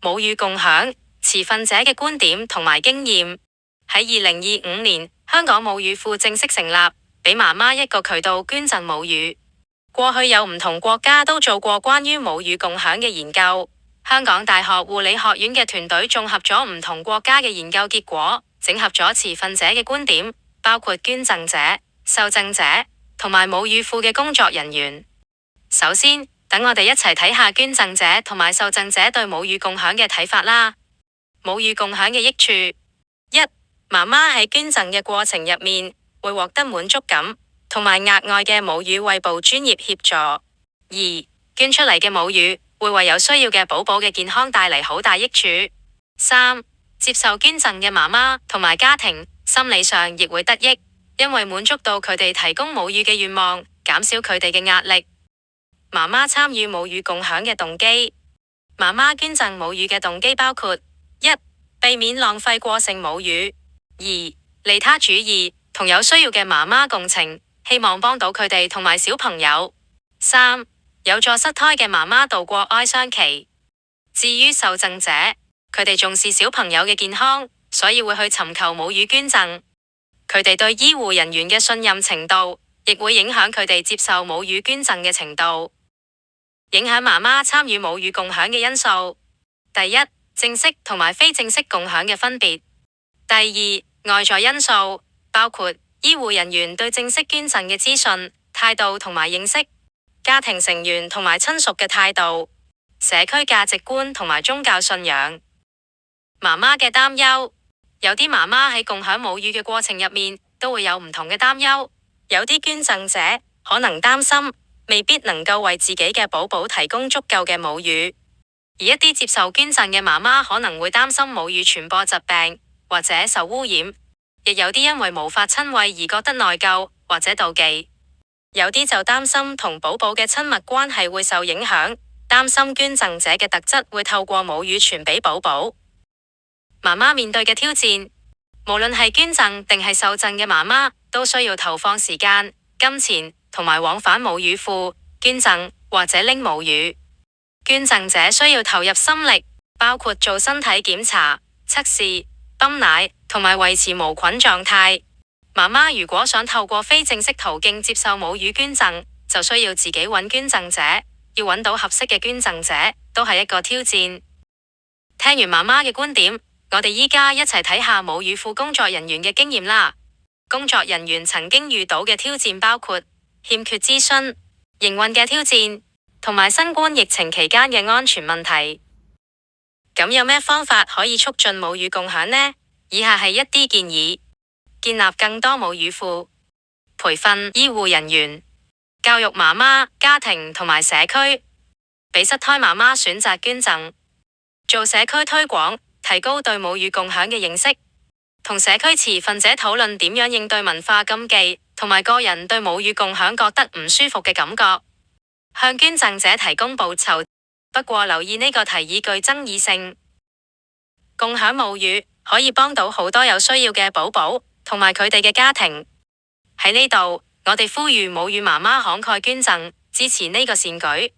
母乳共享持份者嘅觀點同埋經驗。喺2025年，香港母乳庫正式成立，俾媽媽一個渠道捐贈母乳。過去有唔同國家都做過關於母乳共享嘅研究。香港大學護理學院嘅團隊綜合咗唔同國家嘅研究結果，整合咗持份者嘅觀點，包括捐贈者、受贈者同埋母乳庫嘅工作人員。首先，等我哋一齊睇下捐贈者同埋受贈者對母乳共享嘅睇法啦。母乳共享嘅益處：一、媽媽喺捐贈嘅過程入面會獲得滿足感，同埋額外嘅母乳餵哺專業協助。二、捐出嚟嘅母乳會為有需要嘅寶寶嘅健康帶嚟好大益處。三、接受捐贈嘅媽媽同埋家庭心理上亦會得益，因為滿足到佢哋提供母乳嘅願望，減少佢哋嘅壓力。媽媽參與母乳共享嘅動機：媽媽捐贈母乳嘅動機包括：一、避免浪費過剩母乳；二、利他主義，同有需要嘅媽媽共情，希望幫到佢哋同埋小朋友；三、有助失胎嘅媽媽度過哀傷期。至於受贈者，佢哋重視小朋友嘅健康，所以會去尋求母乳捐贈。佢哋對醫護人員嘅信任程度，亦會影響佢哋接受母乳捐贈嘅程度。影響媽媽參與母乳共享嘅因素：第一，正式同埋非正式共享嘅分別；第二，外在因素，包括醫護人員對正式捐贈嘅資訊、態度同埋認識；家庭成員同埋親屬嘅態度；社區價值觀同埋宗教信仰。媽媽嘅擔憂：有啲媽媽喺共享母乳嘅過程入面都會有唔同嘅擔憂，有啲捐贈者可能擔心未必能夠為自己嘅寶寶提供足夠嘅母乳，而一啲接受捐贈嘅媽媽可能會擔心母乳傳播疾病或者受污染，亦有啲因為無法親餵而覺得內疚或者妒忌，有啲就擔心同寶寶嘅親密關係會受影響，擔心捐贈者嘅特質會透過母乳傳俾寶寶。媽媽面對嘅挑戰：無論係捐贈定係受贈嘅媽媽，都需要投放時間、金錢同埋往返母乳庫捐贈或者拎母乳。捐贈者需要投入心力，包括做身體檢查、測試、泵奶同埋維持無菌狀態。媽媽如果想透過非正式途徑接受母乳捐贈，就需要自己揾捐贈者，要揾到合適嘅捐贈者都係一個挑戰。聽完媽媽嘅觀點，我哋依家一齊睇下母乳庫工作人員嘅經驗啦。工作人員曾經遇到嘅挑戰包括欠缺諮詢、營運嘅挑戰，同埋新冠疫情期間嘅安全問題。咁有咩方法可以促進母乳共享呢？以下係一啲建議：建立更多母乳庫，培訓醫護人員，教育媽媽、家庭同埋社區，俾失胎媽媽選擇捐贈，做社區推廣，提高對母乳共享嘅認識，同社區持份者討論點樣應對文化禁忌同埋個人對母乳共享覺得唔舒服嘅感覺，向捐贈者提供報酬。不過留意呢個提議具爭議性。共享母乳可以幫到好多有需要嘅寶寶同埋佢哋嘅家庭。喺呢度，我哋呼籲母乳媽媽慷慨捐贈，支持呢個善舉。